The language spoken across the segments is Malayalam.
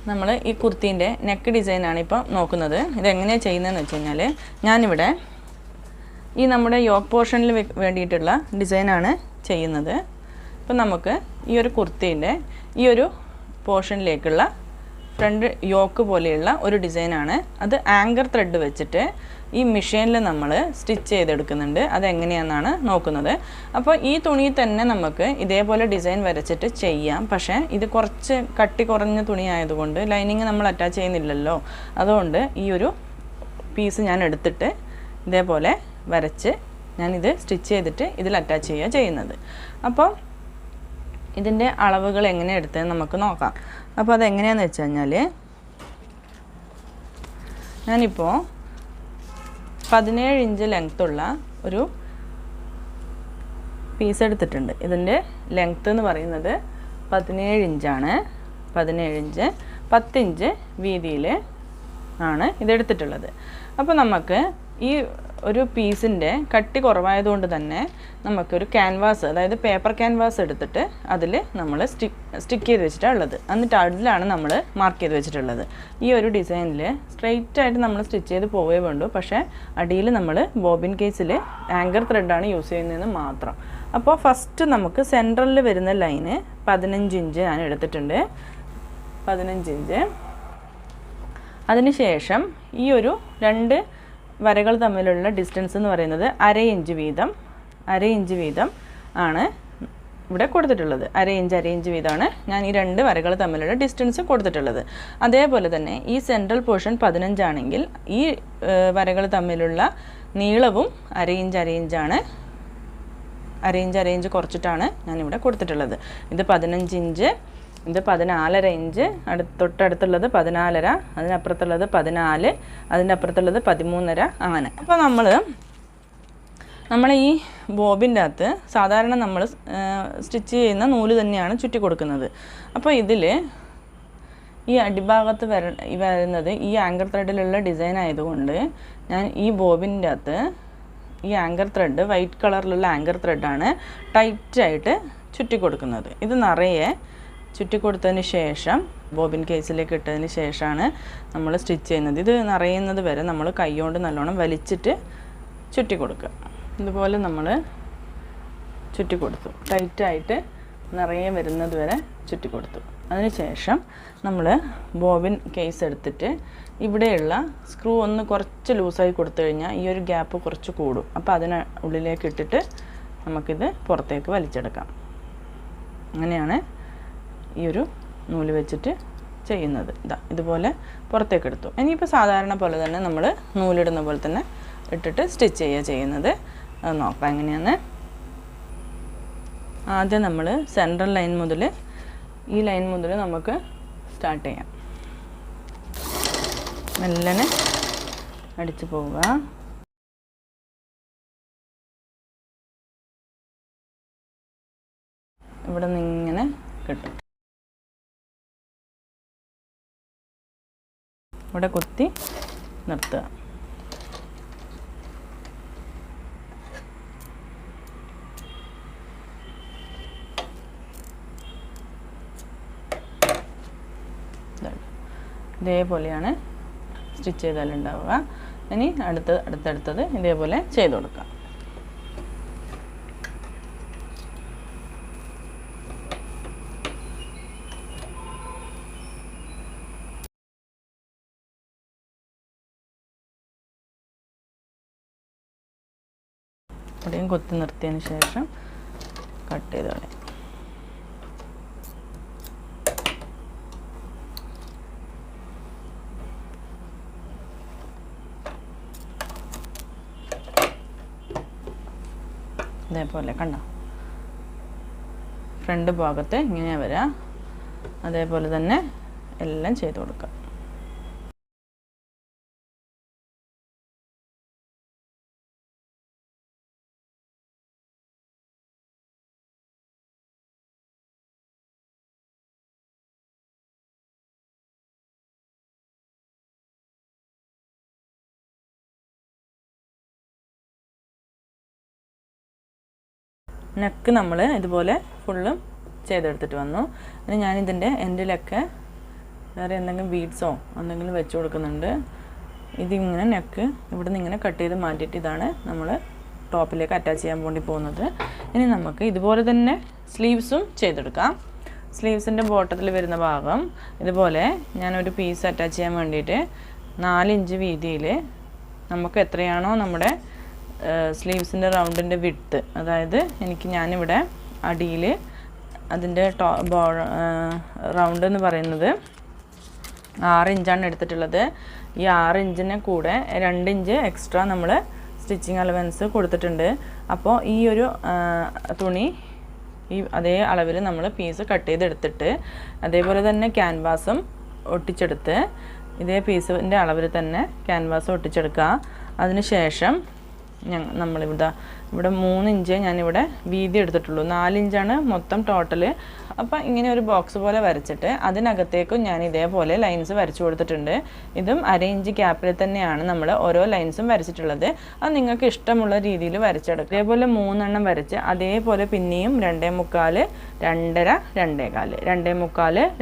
നമ്മൾ ഈ കുർത്തീൻ്റെ നെക്ക് ഡിസൈനാണ് ഇപ്പോൾ നോക്കുന്നത്. ഇതെങ്ങനെയാണ് ചെയ്യുന്നതെന്ന് വെച്ച് കഴിഞ്ഞാൽ ഞാനിവിടെ ഈ നമ്മുടെ യോക്ക് പോർഷനിൽ വേണ്ടിയിട്ടുള്ള ഡിസൈനാണ് ചെയ്യുന്നത്. അപ്പോൾ നമുക്ക് ഈ ഒരു കുർത്തീൻ്റെ ഈ ഒരു പോർഷനിലേക്കുള്ള ഫ്രണ്ട് യോക്ക് പോലെയുള്ള ഒരു ഡിസൈനാണ്. അത് ആങ്കർ ത്രെഡ് വെച്ചിട്ട് ഈ മെഷീനിൽ നമ്മൾ സ്റ്റിച്ച് ചെയ്തെടുക്കുന്നുണ്ട്. അതെങ്ങനെയാണെന്നാണ് നോക്കുന്നത്. അപ്പോൾ ഈ തുണിയിൽ തന്നെ നമുക്ക് ഇതേപോലെ ഡിസൈൻ വരച്ചിട്ട് ചെയ്യാം. പക്ഷേ ഇത് കുറച്ച് കട്ടി കുറഞ്ഞ തുണി ആയതുകൊണ്ട് ലൈനിങ് നമ്മൾ അറ്റാച്ച് ചെയ്യുന്നില്ലല്ലോ. അതുകൊണ്ട് ഈ ഒരു പീസ് ഞാൻ എടുത്തിട്ട് ഇതേപോലെ വരച്ച് ഞാനിത് സ്റ്റിച്ച് ചെയ്തിട്ട് ഇതിൽ അറ്റാച്ച് ചെയ്യുക ചെയ്യുന്നത്. അപ്പോൾ ഇതിൻ്റെ അളവുകൾ എങ്ങനെ എടുത്തതെന്ന് നമുക്ക് നോക്കാം. അപ്പോൾ അതെങ്ങനെയാണെന്ന് വെച്ച് കഴിഞ്ഞാൽ ഞാനിപ്പോൾ 17 ഇഞ്ച് ലെങ്ത്തുള്ള ഒരു പീസ് എടുത്തിട്ടുണ്ട്. ഇതിൻ്റെ ലെങ്ത്ത് എന്ന് പറയുന്നത് 17 ഇഞ്ചാണ്. 17 ഇഞ്ച് 10 ഇഞ്ച് വീതിയിൽ ആണ് ഇതെടുത്തിട്ടുള്ളത്. അപ്പോൾ നമുക്ക് ഈ ഒരു പീസിൻ്റെ കട്ടി കുറവായതുകൊണ്ട് തന്നെ നമുക്കൊരു ക്യാൻവാസ്, അതായത് പേപ്പർ ക്യാൻവാസ് എടുത്തിട്ട് അതിൽ നമ്മൾ സ്റ്റിക്ക് ചെയ്ത് വെച്ചിട്ടുള്ളത്. എന്നിട്ട് അതിലാണ് നമ്മൾ മാർക്ക് ചെയ്ത് വെച്ചിട്ടുള്ളത്. ഈ ഒരു ഡിസൈനിൽ സ്ട്രെയിറ്റ് ആയിട്ട് നമ്മൾ സ്റ്റിച്ച് ചെയ്ത് പോവേ വേണ്ടു. പക്ഷേ അടിയിൽ നമ്മൾ ബോബിൻ കേസിൽ ആങ്കർ ത്രെഡാണ് യൂസ് ചെയ്യുന്നതെന്ന് മാത്രം. അപ്പോൾ ഫസ്റ്റ് നമുക്ക് സെൻട്രലിൽ വരുന്ന ലൈന് 15 ഇഞ്ച് ഞാൻ എടുത്തിട്ടുണ്ട്. 15 ഇഞ്ച്. അതിനുശേഷം ഈ ഒരു രണ്ട് വരകൾ തമ്മിലുള്ള ഡിസ്റ്റൻസ് എന്ന് പറയുന്നത് അര ഇഞ്ച് വീതം ആണ് ഇവിടെ കൊടുത്തിട്ടുള്ളത്. അര ഇഞ്ച് വീതമാണ് ഞാൻ ഈ രണ്ട് വരകൾ തമ്മിലുള്ള ഡിസ്റ്റൻസ് കൊടുത്തിട്ടുള്ളത്. അതേപോലെ തന്നെ ഈ സെൻട്രൽ പോർഷൻ 15 ആണെങ്കിൽ ഈ വരകൾ തമ്മിലുള്ള നീളവും അര ഇഞ്ചാണ്. അര ഇഞ്ച് കുറച്ചിട്ടാണ് ഞാനിവിടെ കൊടുത്തിട്ടുള്ളത്. ഇത് 15 ഇഞ്ച്, ഇത് 14.5 ഇഞ്ച്, തൊട്ടടുത്തുള്ളത് 14.5, അതിനപ്പുറത്തുള്ളത് 14, അതിൻ്റെ അപ്പുറത്തുള്ളത് 13.5, അങ്ങനെ. അപ്പോൾ നമ്മൾ ഈ ബോബിൻ്റെ അകത്ത് സാധാരണ നമ്മൾ സ്റ്റിച്ച് ചെയ്യുന്ന നൂല് തന്നെയാണ് ചുറ്റി കൊടുക്കുന്നത്. അപ്പോൾ ഇതിൽ ഈ അടിഭാഗത്ത് വരുന്നത് ഈ ആങ്കർ ത്രെഡിലുള്ള ഡിസൈൻ ആയതുകൊണ്ട് ഞാൻ ഈ ബോബിൻ്റെ അകത്ത് ഈ ആങ്കർ ത്രെഡ് വൈറ്റ് കളറിലുള്ള ആങ്കർ ത്രെഡാണ് ടൈറ്റായിട്ട് ചുറ്റി കൊടുക്കുന്നത്. ഇത് നിറയെ ചുറ്റി കൊടുത്തതിന് ശേഷം ബോബിൻ കേസിലേക്ക് ഇട്ടതിന് ശേഷമാണ് നമ്മൾ സ്റ്റിച്ച് ചെയ്യുന്നത്. ഇത് നിറയുന്നത് വരെ നമ്മൾ കൈകൊണ്ട് നല്ലോണം വലിച്ചിട്ട് ചുറ്റി കൊടുക്കുക. ഇതുപോലെ നമ്മൾ ചുറ്റി കൊടുത്തു, ടൈറ്റായിട്ട് നിറയെ വരുന്നത് വരെ ചുറ്റി കൊടുത്തു. അതിന് ശേഷം നമ്മൾ ബോബിൻ കേസ് എടുത്തിട്ട് ഇവിടെയുള്ള സ്ക്രൂ ഒന്ന് കുറച്ച് ലൂസായി കൊടുത്തു കഴിഞ്ഞാൽ ഈ ഒരു ഗ്യാപ്പ് കുറച്ച് കൂടും. അപ്പോൾ അതിന് ഉള്ളിലേക്ക് ഇട്ടിട്ട് നമുക്കിത് പുറത്തേക്ക് വലിച്ചെടുക്കാം. അങ്ങനെയാണ് ഈ ഒരു നൂല് വെച്ചിട്ട് ചെയ്യുന്നത്. ഇതുപോലെ പുറത്തേക്ക് എടുത്തു. ഇനിയിപ്പോൾ സാധാരണ പോലെ തന്നെ നമ്മൾ നൂലിടുന്ന പോലെ തന്നെ ഇട്ടിട്ട് സ്റ്റിച്ച് ചെയ്യുന്നത്. അത് നോക്കാം എങ്ങനെയാണ്. ആദ്യം നമ്മൾ സെൻട്രൽ ലൈൻ മുതൽ ഈ ലൈൻ മുതൽ നമുക്ക് സ്റ്റാർട്ട് ചെയ്യാം. മെല്ലനെ അടിച്ചു പോവുക. ഇവിടെ നിന്ന് ഇങ്ങനെ കിട്ടും. ഇവിടെ കുത്തി നിർത്തുക. ഇതേപോലെയാണ് സ്റ്റിച്ച് ചെയ്താലുണ്ടാവുക. ഇനി അടുത്തടുത്തത് ഇതേപോലെ ചെയ്ത് കൊടുക്കാം. ഇവിടെയും കൊത്തി നിർത്തിയതിന് ശേഷം കട്ട് ചെയ്ത് കളയാം. ഇതേപോലെ കണ്ടോ, ഫ്രണ്ട് ഭാഗത്ത് ഇങ്ങനെ വരാം. അതേപോലെ തന്നെ എല്ലാം ചെയ്ത് കൊടുക്കാം. നെക്ക് നമ്മൾ ഇതുപോലെ ഫുള്ളും ചെയ്തെടുത്തിട്ട് വന്നു. ഇനി ഞാനിതിൻ്റെ എൻഡിലൊക്കെ വേറെ എന്തെങ്കിലും ബീഡ്സോ എന്തെങ്കിലും വെച്ച് കൊടുക്കുന്നുണ്ട്. ഇതിങ്ങനെ നെക്ക് ഇവിടെ നിന്ന് ഇങ്ങനെ കട്ട് ചെയ്ത് മാറ്റിയിട്ട് ഇതാണ് നമ്മൾ ടോപ്പിലേക്ക് അറ്റാച്ച് ചെയ്യാൻ വേണ്ടി പോകുന്നത്. ഇനി നമുക്ക് ഇതുപോലെ തന്നെ സ്ലീവ്സും ചെയ്തെടുക്കാം. സ്ലീവ്സിൻ്റെ ബോട്ടത്തിൽ വരുന്ന ഭാഗം ഇതുപോലെ ഞാനൊരു പീസ് അറ്റാച്ച് ചെയ്യാൻ വേണ്ടിയിട്ട് 4 ഇഞ്ച് വീതിയിൽ നമുക്ക് എത്രയാണോ നമ്മുടെ സ്ലീവ്സിൻ്റെ റൗണ്ടിൻ്റെ വിഡ്ത്ത്, അതായത് ഞാനിവിടെ അടിയിൽ അതിൻ്റെ റൗണ്ട് എന്ന് പറയുന്നത് 6 ഇഞ്ചാണ് എടുത്തിട്ടുള്ളത്. ഈ 6 ഇഞ്ചിന് കൂടെ 2 ഇഞ്ച് എക്സ്ട്രാ നമ്മൾ സ്റ്റിച്ചിങ് അലവൻസ് കൊടുത്തിട്ടുണ്ട്. അപ്പോൾ ഈ ഒരു തുണി ഈ അതേ അളവിൽ നമ്മൾ പീസ് കട്ട് ചെയ്തെടുത്തിട്ട് അതേപോലെ തന്നെ ക്യാൻവാസും ഒട്ടിച്ചെടുത്ത് ഇതേ പീസിൻ്റെ അളവിൽ തന്നെ ക്യാൻവാസ് ഒട്ടിച്ചെടുക്കുക. അതിന് ശേഷം നമ്മളിവിടെ 3 ഇഞ്ച് ഞാനിവിടെ വീതി എടുത്തിട്ടുള്ളൂ. 4 ഇഞ്ചാണ് മൊത്തം ടോട്ടൽ. അപ്പോൾ ഇങ്ങനെ ഒരു ബോക്സ് പോലെ വരച്ചിട്ട് അതിനകത്തേക്കും ഞാൻ ഇതേപോലെ ലൈൻസ് വരച്ചു കൊടുത്തിട്ടുണ്ട്. ഇതും 1/2 ഇഞ്ച് ഗ്യാപ്പിൽ തന്നെയാണ് നമ്മൾ ഓരോ ലൈൻസും വരച്ചിട്ടുള്ളത്. അത് നിങ്ങൾക്ക് ഇഷ്ടമുള്ള രീതിയിൽ വരച്ചെടുക്കുക. അതേപോലെ 3 എണ്ണം വരച്ച് അതേപോലെ പിന്നെയും 2.25, 2.5, 2.25,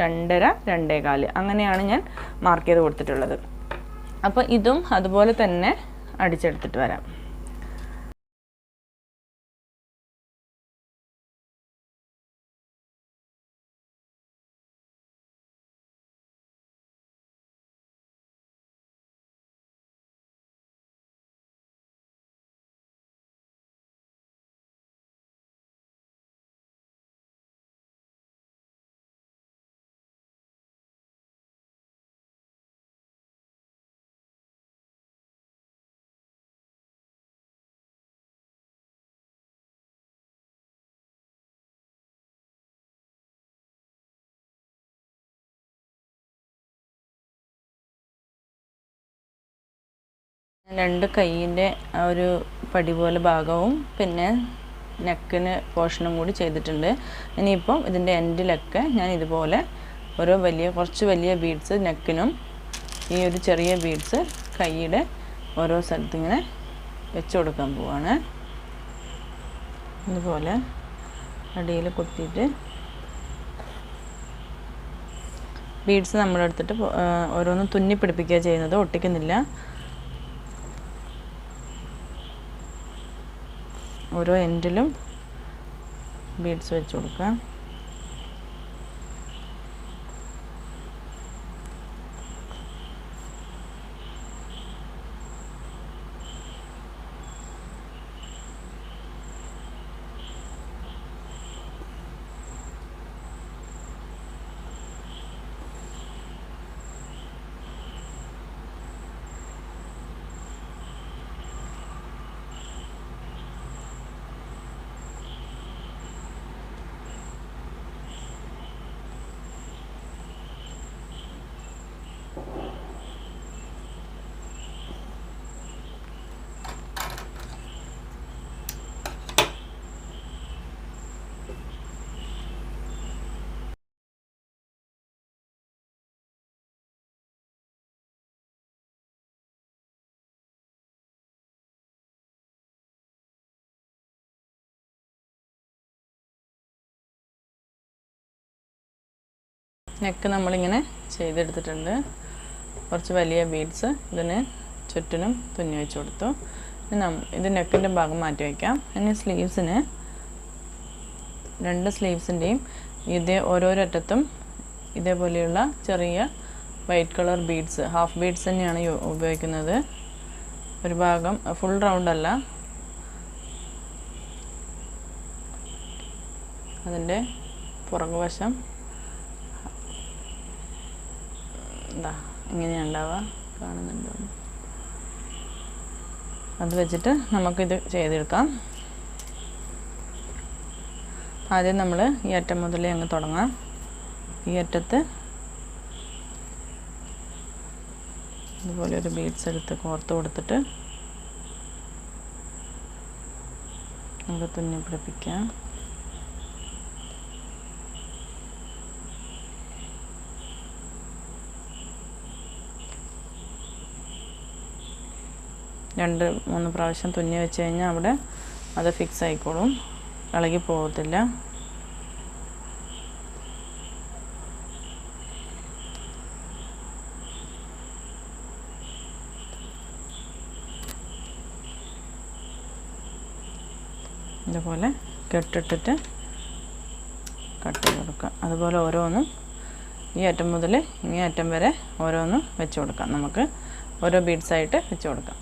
2.25, 2.5, 2.25 അങ്ങനെയാണ് ഞാൻ മാർക്ക് ചെയ്ത് കൊടുത്തിട്ടുള്ളത്. അപ്പോൾ ഇതും അതുപോലെ തന്നെ അടിച്ചെടുത്തിട്ട് വരാം. രണ്ട് കൈയിൻ്റെ ആ ഒരു പടി പോലെ ഭാഗവും പിന്നെ നെക്കിന് പോർഷനും കൂടി ചെയ്തിട്ടുണ്ട്. ഇനിയിപ്പം ഇതിൻ്റെ എൻഡിലൊക്കെ ഞാൻ ഇതുപോലെ കുറച്ച് വലിയ ബീഡ്സ് നെക്കിനും ഈ ഒരു ചെറിയ ബീഡ്സ് കൈയുടെ ഓരോ സ്ഥലത്ത് ഇങ്ങനെ വെച്ച് കൊടുക്കാൻ പോവാണ്. ഇതുപോലെ അടിയിൽ കുത്തിയിട്ട് ബീഡ്സ് നമ്മളെടുത്തിട്ട് ഓരോന്നും തുന്നി പിടിപ്പിക്കുക ചെയ്യുന്നത്, ഒട്ടിക്കുന്നില്ല. ഓരോ എൻഡിലും ബീഡ്സ് വെച്ച് കൊടുക്കാം. നെക്ക് നമ്മളിങ്ങനെ ചെയ്തെടുത്തിട്ടുണ്ട്. കുറച്ച് വലിയ ബീഡ്സ് ഇതിന് ചുറ്റിനും തുന്നി വെച്ച് കൊടുത്തു. ഇത് നെക്കിൻ്റെ ഭാഗം മാറ്റി വയ്ക്കാം. ഇനി സ്ലീവ്സിന് 2 സ്ലീവ്സിൻ്റെയും ഓരോരോ അറ്റത്തും ഇതേപോലെയുള്ള ചെറിയ white colour beads, half beads തന്നെയാണ് ഉപയോഗിക്കുന്നത്. ഒരു ഭാഗം ഫുൾ റൗണ്ട് അല്ല, അതിൻ്റെ പുറകുവശം ഇങ്ങനെയാണ് ഉണ്ടാവുക, കാണുന്നുണ്ടോ? അത് വെച്ചിട്ട് നമുക്കിത് ചെയ്തെടുക്കാം. ആദ്യം നമ്മൾ ഈ അറ്റം മുതലേ അങ്ങ് തുടങ്ങാം. ഈ അറ്റത്ത് ഇതുപോലെ ഒരു ബീഡ്സ് എടുത്ത് കോർത്ത് കൊടുത്തിട്ട് നമുക്ക് തുന്നി പിടിപ്പിക്കാം. രണ്ട് മൂന്ന് പ്രാവശ്യം തുന്നി വെച്ച് കഴിഞ്ഞാൽ അവിടെ അത് ഫിക്സ് ആയിക്കോളും, ഇളകി പോകത്തില്ല. ഇതുപോലെ കെട്ടിട്ടിട്ട് കട്ട് ചെയ്ത് കൊടുക്കുക. അതുപോലെ ഓരോന്നും ഈ അറ്റം മുതൽ ഇങ്ങേ അറ്റം വരെ ഓരോന്നും വെച്ച് കൊടുക്കാം. നമുക്ക് ഓരോ ബീഡ്സായിട്ട് വെച്ച് കൊടുക്കാം.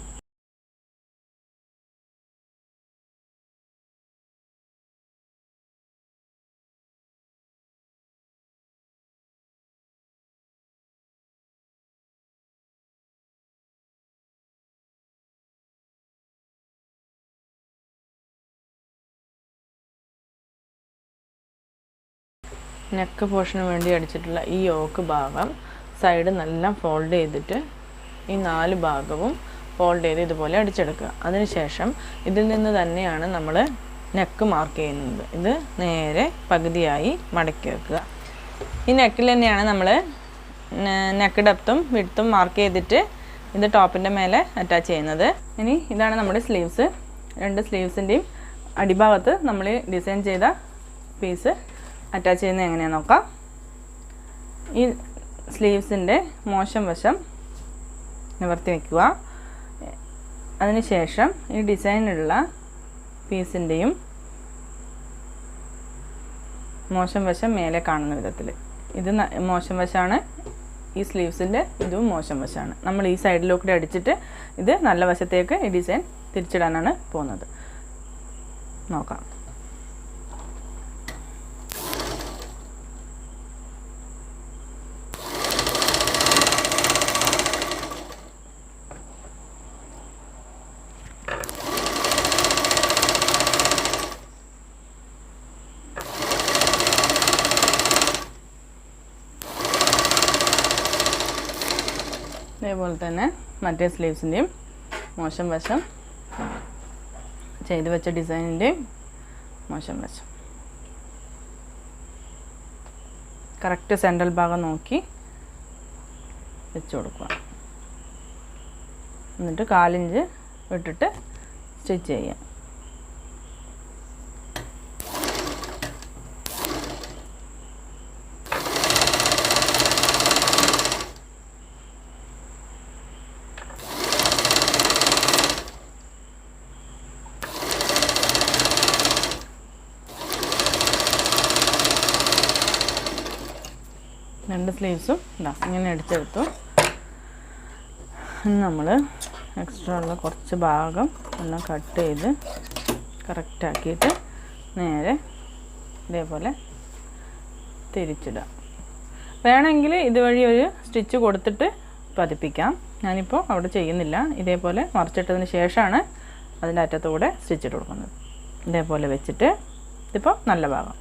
നെക്ക് പോർഷന് വേണ്ടി അടിച്ചിട്ടുള്ള ഈ യോക്ക് ഭാഗം സൈഡ് നല്ല ഫോൾഡ് ചെയ്തിട്ട് ഈ 4 ഭാഗവും ഫോൾഡ് ചെയ്ത് ഇതുപോലെ അടിച്ചെടുക്കുക. അതിനുശേഷം ഇതിൽ നിന്ന് തന്നെയാണ് നമ്മൾ നെക്ക് മാർക്ക് ചെയ്യുന്നത്. ഇത് നേരെ പകുതിയായി മടക്കി വെക്കുക. ഈ നെക്കിൽ തന്നെയാണ് നമ്മൾ നെക്ക് ഡെപ്തും വിഡ്ത്തും മാർക്ക് ചെയ്തിട്ട് ഇത് ടോപ്പിൻ്റെ മേലെ അറ്റാച്ച് ചെയ്യുന്നത്. ഇനി ഇതാണ് നമ്മുടെ സ്ലീവ്സ്. 2 സ്ലീവ്സിൻ്റെയും അടിഭാഗത്ത് നമ്മൾ ഡിസൈൻ ചെയ്ത പീസ് അറ്റാച്ച് ചെയ്യുന്നത് എങ്ങനെയാണെന്ന് നോക്കാം. ഈ സ്ലീവ്സിൻ്റെ മോശം വശം നിവർത്തി വയ്ക്കുക. അതിനുശേഷം ഈ ഡിസൈനുള്ള പീസിൻ്റെയും മോശം വശം മേലെ കാണുന്ന വിധത്തിൽ, ഇത് മോശം വശമാണ്, ഈ സ്ലീവ്സിൻ്റെ ഇതും മോശം വശമാണ്. നമ്മൾ ഈ സൈഡിലൂടെ അടിച്ചിട്ട് ഇത് നല്ല വശത്തേക്ക് ഈ ഡിസൈൻ തിരിച്ചിടാനാണ് പോകുന്നത്. നോക്കാം. ഇതേപോലെ തന്നെ മറ്റേ സ്ലീവ്സിൻ്റെയും മോശം വശം, ചെയ്ത് വെച്ച ഡിസൈനിൻ്റെയും മോശം വശം കറക്റ്റ് സെൻട്രൽ ഭാഗം നോക്കി വെച്ച് കൊടുക്കുക. എന്നിട്ട് 1/4 ഇഞ്ച് വിട്ടിട്ട് സ്റ്റിച്ച് ചെയ്യാം. രണ്ട് സ്ലീവ്സും ഇതാ ഇങ്ങനെ അടിച്ചെടുത്തു. നമ്മൾ എക്സ്ട്രാ ഉള്ള കുറച്ച് ഭാഗം എല്ലാം കട്ട് ചെയ്ത് കറക്റ്റാക്കിയിട്ട് നേരെ ഇതേപോലെ തിരിച്ചിടാം. വേണമെങ്കിൽ ഇതുവഴി ഒരു സ്റ്റിച്ച് കൊടുത്തിട്ട് പതിപ്പിക്കാം. ഞാനിപ്പോൾ അവിടെ ചെയ്യുന്നില്ല. ഇതേപോലെ മറിച്ചിട്ടതിന് ശേഷമാണ് അതിൻ്റെ അറ്റത്തൂടെ സ്റ്റിച്ച് ഇട്ട് കൊടുക്കുന്നത്. ഇതേപോലെ വെച്ചിട്ട് ഇതിപ്പോൾ നല്ല ഭാഗം,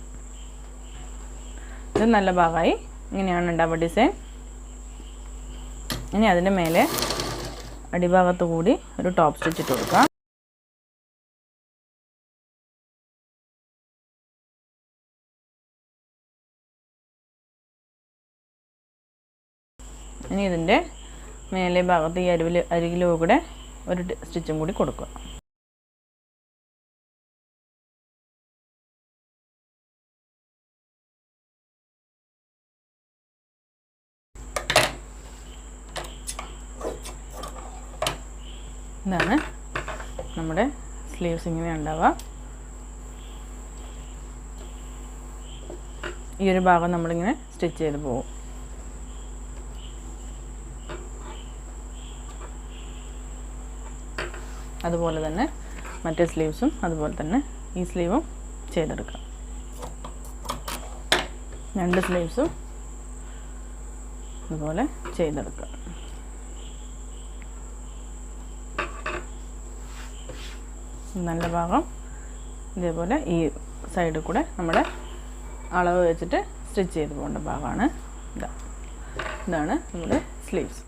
ഇത് നല്ല ഭാഗമായി. ഇങ്ങനെയാണ് ഉണ്ടാവുക ഡിസൈൻ. ഇനി അതിൻ്റെ മേലെ അടിഭാഗത്ത് കൂടി ഒരു ടോപ്പ് സ്റ്റിച്ച് ഇട്ട് കൊടുക്കാം. ഇനി ഇതിൻ്റെ മേലെ ഭാഗത്ത് ഈ അരികിലോ കൂടെ ഒരു സ്റ്റിച്ചും കൂടി കൊടുക്കുക. ഇതാണ് നമ്മുടെ സ്ലീവ്സ് ഇങ്ങനെ ഉണ്ടാവുക. ഈ ഒരു ഭാഗം നമ്മളിങ്ങനെ സ്റ്റിച്ച് ചെയ്ത് പോകും. അതുപോലെ തന്നെ മറ്റേ സ്ലീവ്സും അതുപോലെ തന്നെ ഈ സ്ലീവും ചെയ്തെടുക്കാം. 2 സ്ലീവ്സും അതുപോലെ ചെയ്തെടുക്കുക. നല്ല ഭാഗം ഇതേപോലെ ഈ സൈഡിൽ കൂടെ നമ്മുടെ അളവ് വെച്ചിട്ട് സ്റ്റിച്ച് ചെയ്ത് പോകേണ്ട ഭാഗമാണ് ഇതാണ് നമ്മുടെ സ്ലീവ്സ്.